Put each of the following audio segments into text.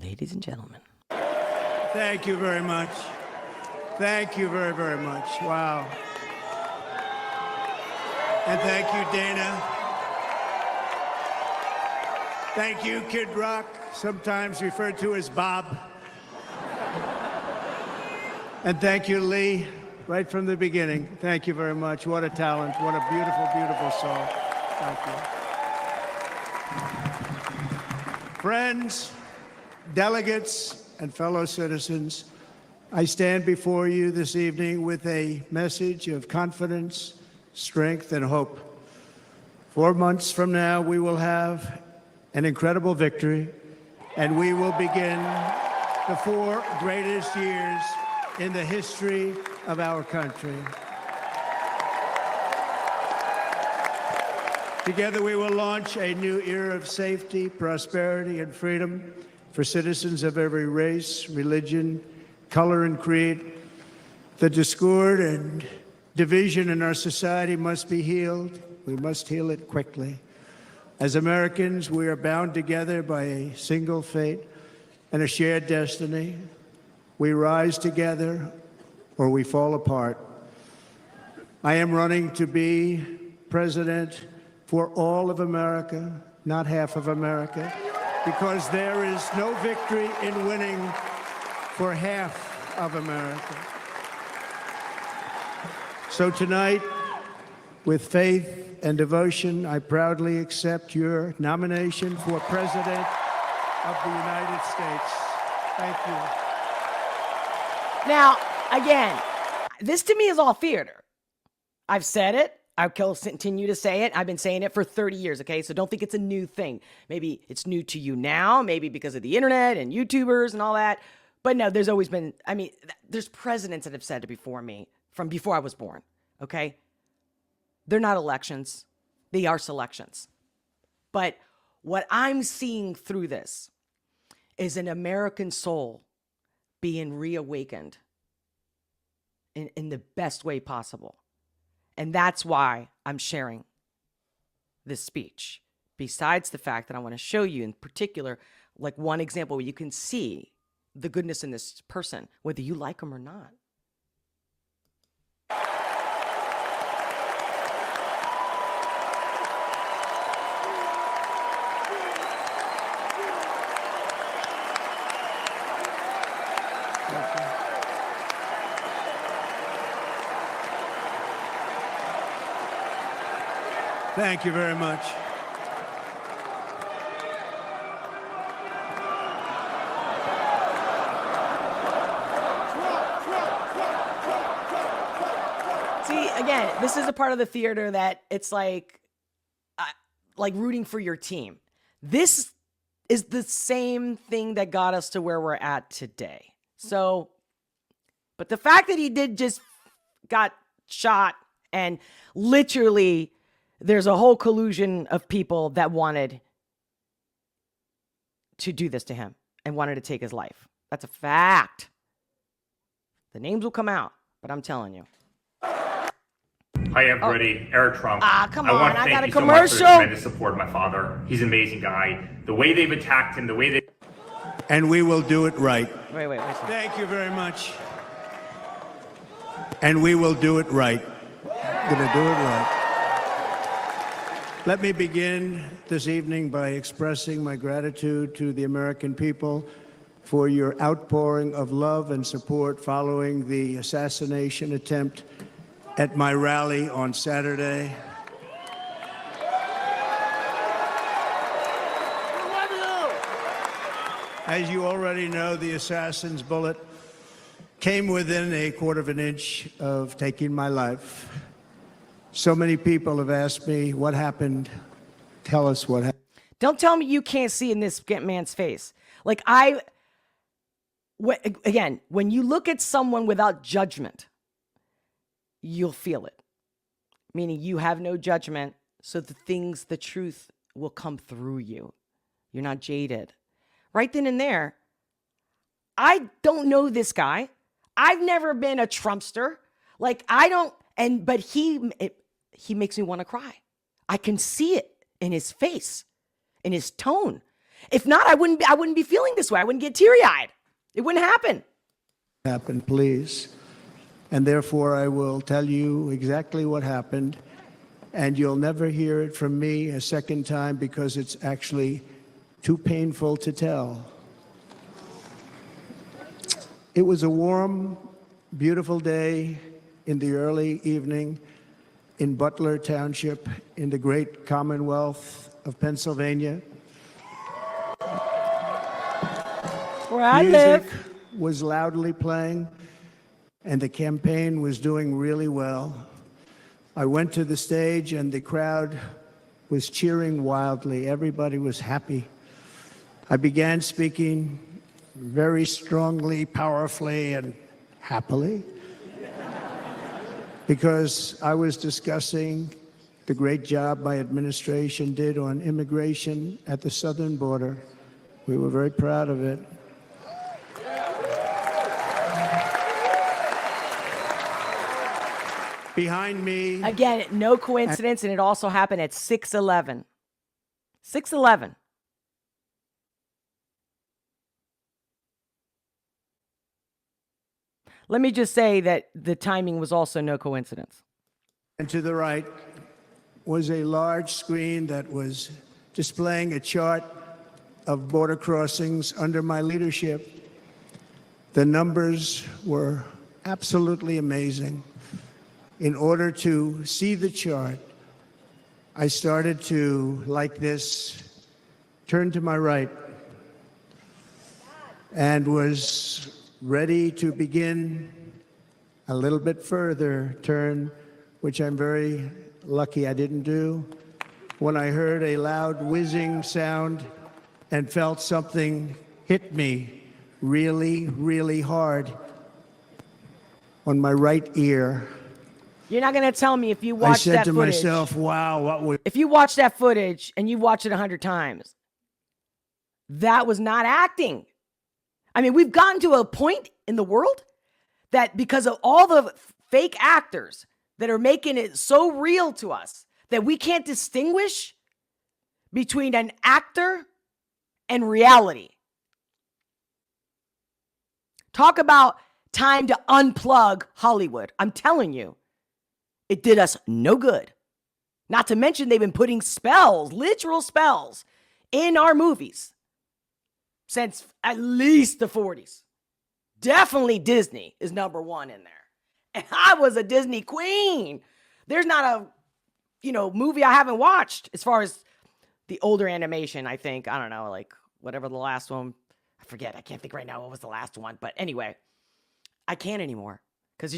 ladies and gentlemen. Thank you very much. Thank you very, very much. Wow. And thank you, Dana. Thank you, Kid Rock, sometimes referred to as Bob. And thank you, Lee, right from the beginning. Thank you very much. What a talent. What a beautiful, beautiful song. Thank you. Friends, delegates, and fellow citizens, I stand before you this evening with a message of confidence, strength, and hope. 4 months from now, we will have an incredible victory, and we will begin the 4 greatest years in the history of our country. Together, we will launch a new era of safety, prosperity, and freedom for citizens of every race, religion, color, and creed. The discord and division in our society must be healed. We must heal it quickly. As Americans, we are bound together by a single fate and a shared destiny. We rise together or we fall apart. I am running to be president for all of America, not half of America, because there is no victory in winning for half of America. So tonight, with faith and devotion, I proudly accept your nomination for President of the United States. Thank you. Now, again, this to me is all theater. I've said it. I'll continue to say it. I've been saying it for 30 years, okay? So don't think it's a new thing. Maybe it's new to you now, maybe because of the internet and YouTubers and all that. But no, there's always been, I mean, there's presidents that have said it before me, from before I was born, okay? They're not elections. They are selections. But what I'm seeing through this is an American soul being reawakened in the best way possible. And that's why I'm sharing this speech. Besides the fact that I want to show you in particular, like one example where you can see the goodness in this person, whether you like them or not. Thank you very much. See, again, this is a part of the theater that it's like rooting for your team. This is the same thing that got us to where we're at today. So, but the fact that he did just got shot and literally there's a whole collusion of people that wanted to do this to him and wanted to take his life. That's a fact. The names will come out, but I'm telling you. Hi, everybody. Eric Trump. Come on. I got a commercial. I want to thank you so much for the tremendous support of my father. He's an amazing guy. The way they've attacked him, the way they... And we will do it right. Wait. Thank you very much. And we will do it right. Gonna do it right. Let me begin this evening by expressing my gratitude to the American people for your outpouring of love and support following the assassination attempt at my rally on Saturday. As you already know, the assassin's bullet came within a quarter of an inch of taking my life. So many people have asked me, what happened? Tell us what happened. Don't tell me you can't see in this man's face. Like again, when you look at someone without judgment, you'll feel it. Meaning you have no judgment, so the truth will come through you. You're not jaded. Right then and there, I don't know this guy. I've never been a Trumpster. Like but he makes me want to cry. I can see it in his face, in his tone. If not, I wouldn't be feeling this way. I wouldn't get teary-eyed. It wouldn't happen. Happen, please. And therefore, I will tell you exactly what happened, and you'll never hear it from me a second time because it's actually too painful to tell. It was a warm, beautiful day in the early evening in Butler Township in the great Commonwealth of Pennsylvania. Where I Music live. was loudly playing, and the campaign was doing really well. I went to the stage, and the crowd was cheering wildly. Everybody was happy. I began speaking very strongly, powerfully, and happily because I was discussing the great job my administration did on immigration at the southern border. We were very proud of it. Behind me, Again, no coincidence, and it also happened at 6:11. 6:11. Let me just say that the timing was also no coincidence. and to the right was a large screen that was displaying a chart of border crossings under my leadership. The numbers were absolutely amazing. In order to see the chart, I started to, like this, turn to my right and was ready to begin a little bit further turn, which I'm very lucky I didn't do, when I heard a loud whizzing sound and felt something hit me really, really hard on my right ear. You're not going to tell me if you I watched said that to footage. myself, wow, what was... If you watch that footage and you watch it 100 times, that was not acting. I mean, we've gotten to a point in the world that because of all the fake actors that are making it so real to us that we can't distinguish between an actor and reality. Talk about time to unplug Hollywood. I'm telling you, it did us no good. Not to mention they've been putting spells, literal spells, in our movies since at least the 40s. Definitely Disney is number one in there. And I was a Disney queen. There's not a, movie I haven't watched as far as the older animation, I think. I don't know, like whatever the last one. I forget. I can't think right now what was the last one. But anyway, I can't anymore because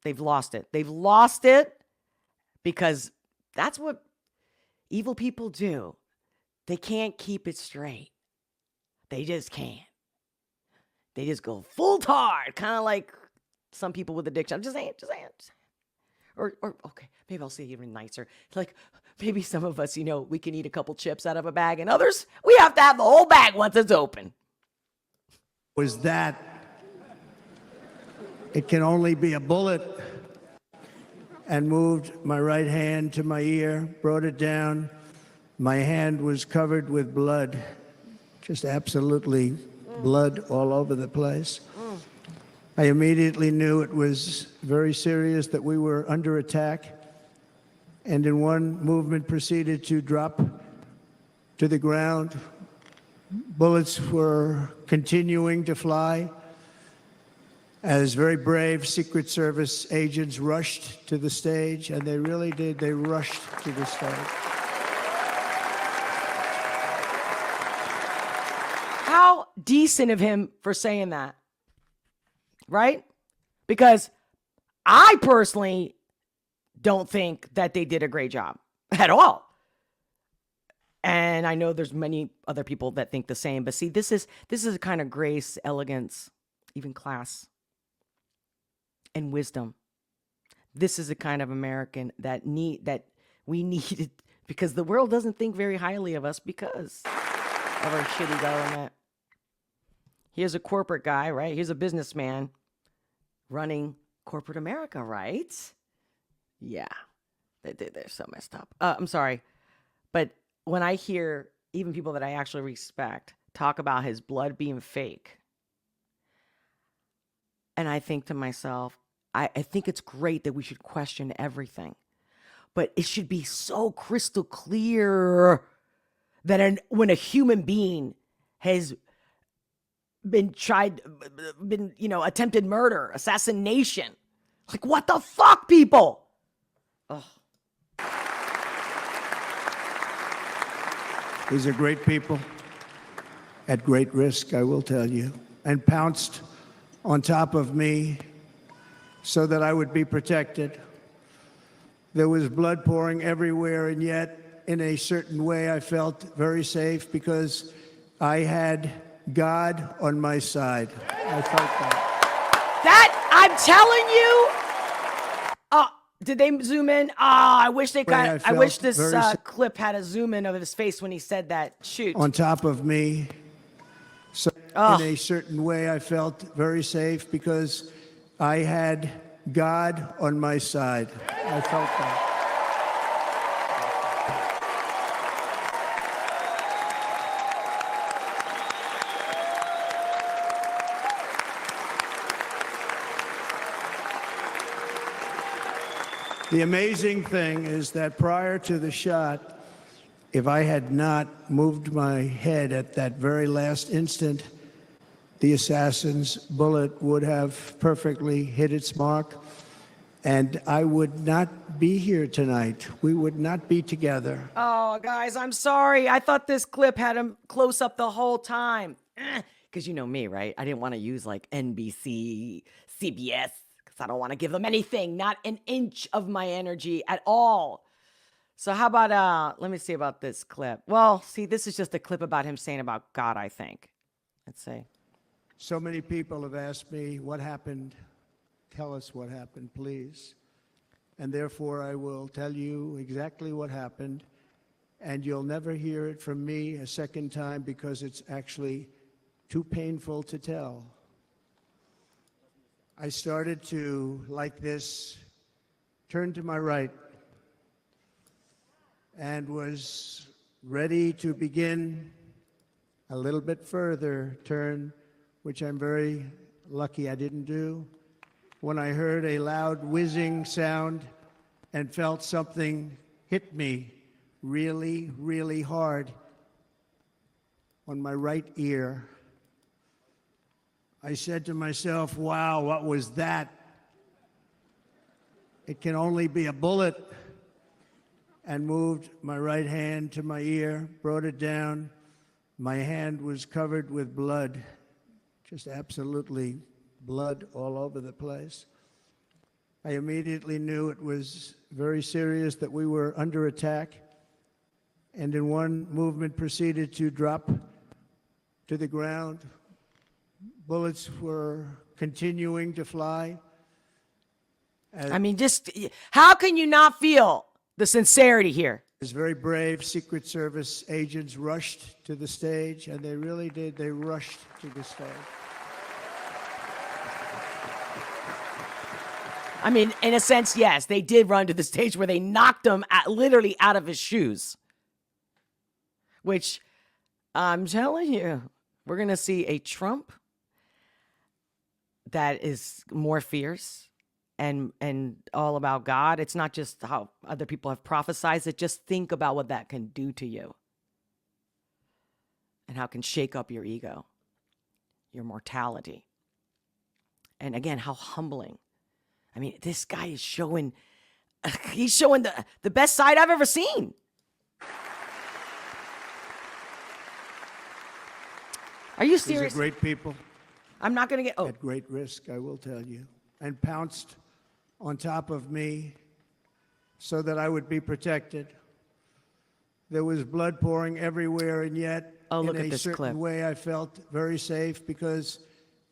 they've lost it. They've lost it because that's what evil people do. They can't keep it straight. They just can't. They just go full tard, kind of like some people with addiction. I'm just saying. Or okay, maybe I'll say even nicer. Like maybe some of us, we can eat a couple chips out of a bag, and others, we have to have the whole bag once it's open. Was that it can only be a bullet, and moved my right hand to my ear, brought it down. My hand was covered with blood, just absolutely blood all over the place. I immediately knew it was very serious, that we were under attack, and in one movement proceeded to drop to the ground. Bullets were continuing to fly as very brave Secret Service agents rushed to the stage, and they really did. They rushed to the stage. How decent of him for saying that, right? Because I personally don't think that they did a great job at all. And I know there's many other people that think the same, but see, this is a kind of grace, elegance, even class and wisdom. This is a kind of American that we needed, because the world doesn't think very highly of us because of our shitty government. Here's a corporate guy, right? Here's a businessman running corporate America, right? Yeah, they're so messed up. I'm sorry, but when I hear even people that I actually respect talk about his blood being fake, and I think to myself, I think it's great that we should question everything, but it should be so crystal clear that when a human being has been attempted murder, assassination, like what the fuck, people? Ugh. These are great people at great risk, I will tell you, and pounced on top of me so that I would be protected. There was blood pouring everywhere, and yet, in a certain way, I felt very safe because I had God on my side. I felt that. I'm telling you. Did they zoom in? I wish they got. I wish this clip had a zoom in of his face when he said that. Shoot. On top of me. So in a certain way, I felt very safe because I had God on my side. I felt that. The amazing thing is that prior to the shot, if I had not moved my head at that very last instant, the assassin's bullet would have perfectly hit its mark, and I would not be here tonight. We would not be together. Oh, guys, I'm sorry. I thought this clip had him close up the whole time. Because you know me, right? I didn't want to use like NBC, CBS, because I don't want to give them anything, not an inch of my energy at all. So how about, let me see about this clip. Well, see, this is just a clip about him saying about God, I think. Let's see. So many people have asked me, what happened? Tell us what happened, please. And therefore, I will tell you exactly what happened, and you'll never hear it from me a second time because it's actually too painful to tell. I started to, like this, turn to my right and was ready to begin a little bit further turn, which I'm very lucky I didn't do, when I heard a loud whizzing sound and felt something hit me really, really hard on my right ear. I said to myself, wow, what was that? It can only be a bullet. And moved my right hand to my ear, brought it down. My hand was covered with blood, just absolutely blood all over the place. I immediately knew it was very serious, that we were under attack, and in one movement proceeded to drop to the ground. Bullets were continuing to fly. I mean, just how can you not feel the sincerity here? As very brave Secret Service agents rushed to the stage, and they really did. They rushed to the stage. I mean, in a sense, yes, they did run to the stage where they knocked him literally out of his shoes. Which, I'm telling you, we're going to see a Trump that is more fierce and all about God. It's not just how other people have prophesied it. Just think about what that can do to you and how it can shake up your ego, your mortality. And again, how humbling. I mean, this guy is showing, he's showing the best side I've ever seen. Are you serious? These are great people. I'm not going to get, At great risk, I will tell you. And pounced on top of me so that I would be protected. There was blood pouring everywhere, and yet, look in at a this certain clip. way, I felt very safe because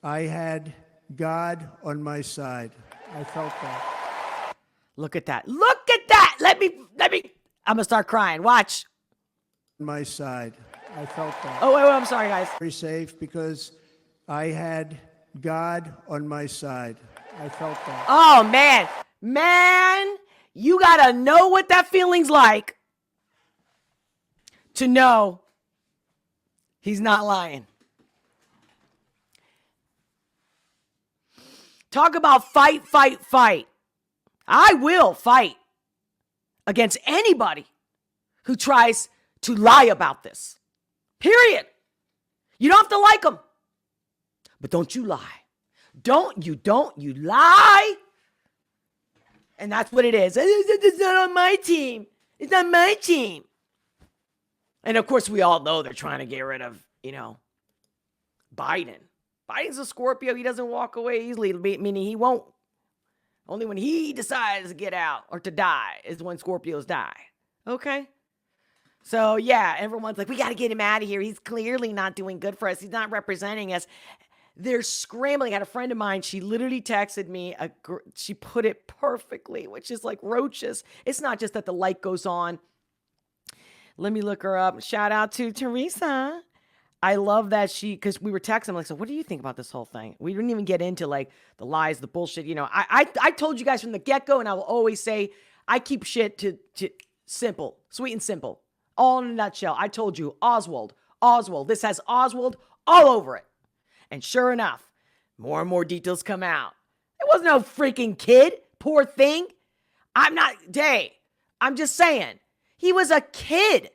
I had God on my side. I felt that. Look at that. Look at that. Let me, I'm going to start crying. Watch. My side. I felt that. Oh, wait, I'm sorry, guys. Very safe because I had God on my side. I felt that. Oh, man, you got to know what that feeling's like to know he's not lying. Talk about fight, fight, fight. I will fight against anybody who tries to lie about this. Period. You don't have to like them. But don't you lie. Don't you lie. And that's what it is. It's not on my team. It's not my team. And of course, we all know they're trying to get rid of, Biden. Biden's a Scorpio. He doesn't walk away easily, meaning he won't. Only when he decides to get out or to die is when Scorpios die. Okay? So, yeah, everyone's like, we got to get him out of here. He's clearly not doing good for us. He's not representing us. They're scrambling. I had a friend of mine. She literally texted me. She put it perfectly, which is like roaches. It's not just that the light goes on. Let me look her up. Shout out to Teresa. I love that because we were texting. I'm like, so what do you think about this whole thing? We didn't even get into like the lies, the bullshit. I told you guys from the get-go, and I will always say, I keep shit to simple, sweet and simple. All in a nutshell. I told you, Oswald. This has Oswald all over it. And sure enough, more and more details come out. It wasn't no freaking kid. Poor thing. I'm just saying. He was a kid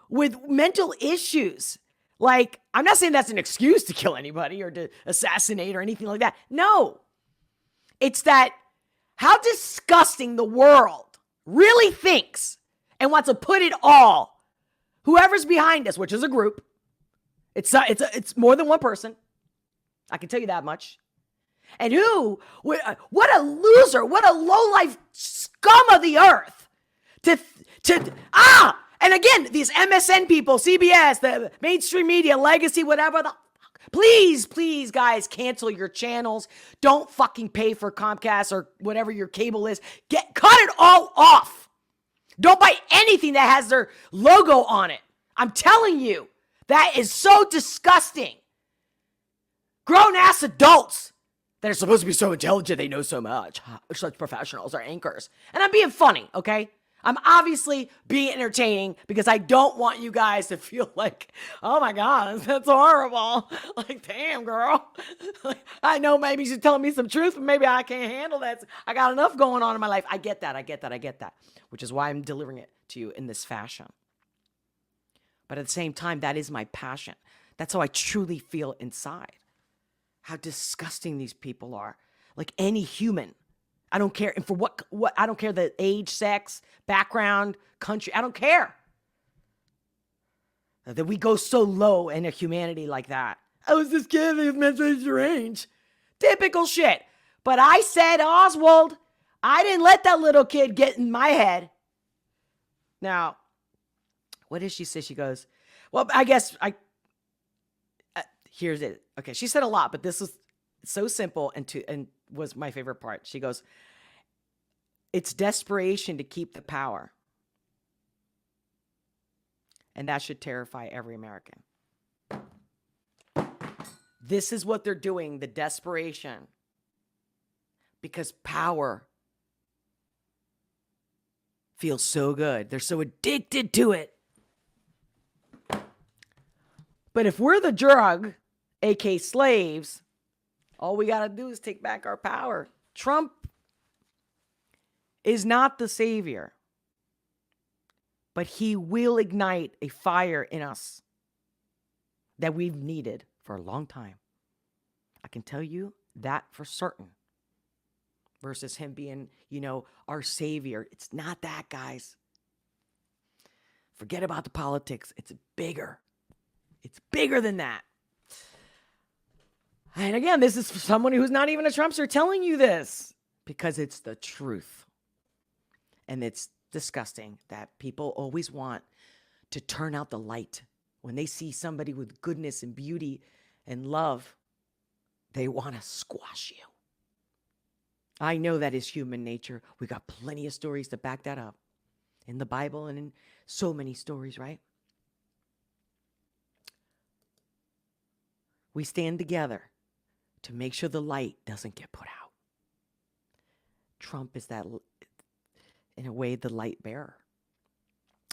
with mental issues. Like, I'm not saying that's an excuse to kill anybody or to assassinate or anything like that. No. It's that how disgusting the world really thinks and wants to put it all. Whoever's behind us, which is a group. It's more than one person. I can tell you that much. And what a loser, what a lowlife scum of the earth. And again, these MSN people, CBS, the mainstream media, legacy, whatever the fuck. Please, guys, cancel your channels. Don't fucking pay for Comcast or whatever your cable is. Cut it all off. Don't buy anything that has their logo on it. I'm telling you, that is so disgusting. Grown-ass adults that are supposed to be so intelligent, they know so much. Such professionals are anchors. And I'm being funny, okay? I'm obviously being entertaining because I don't want you guys to feel like, oh my God, that's horrible. Like, damn, girl. Like, I know maybe she's telling me some truth, but maybe I can't handle that. I got enough going on in my life. I get that. Which is why I'm delivering it to you in this fashion. But at the same time, that is my passion. That's how I truly feel inside. How disgusting these people are. Like any human. I don't care. And for what I don't care the age, sex, background, country. I don't care. That we go so low in a humanity like that. I was this kid who was mentally deranged. Typical shit. But I said, Oswald, I didn't let that little kid get in my head. Now, what did she say? She goes, well, I guess here's it. Okay, she said a lot, but this was so simple and was my favorite part. She goes, it's desperation to keep the power. And that should terrify every American. This is what they're doing, the desperation. Because power feels so good. They're so addicted to it. But if we're the drug, aka slaves, all we got to do is take back our power. Trump is not the savior, but he will ignite a fire in us that we've needed for a long time. I can tell you that for certain. Versus him being, our savior. It's not that, guys. Forget about the politics. It's bigger. It's bigger than that. And again, this is someone who's not even a Trumpster telling you this because it's the truth. And it's disgusting that people always want to turn out the light. When they see somebody with goodness and beauty and love, they want to squash you. I know that is human nature. We got plenty of stories to back that up in the Bible and in so many stories, right? We stand together to make sure the light doesn't get put out. Trump is that, in a way, the light bearer.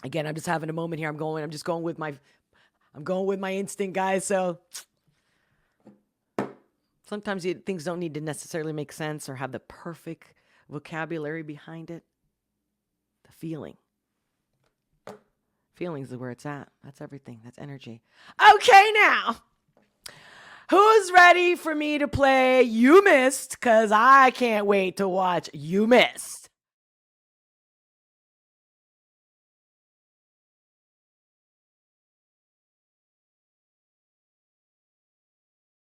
Again, I'm just having a moment here. I'm going with my instinct, guys. So sometimes things don't need to necessarily make sense or have the perfect vocabulary behind it. The feeling. Feelings is where it's at. That's everything. That's energy. Okay, now. Who's ready for me to play You Missed? Because I can't wait to watch You Missed.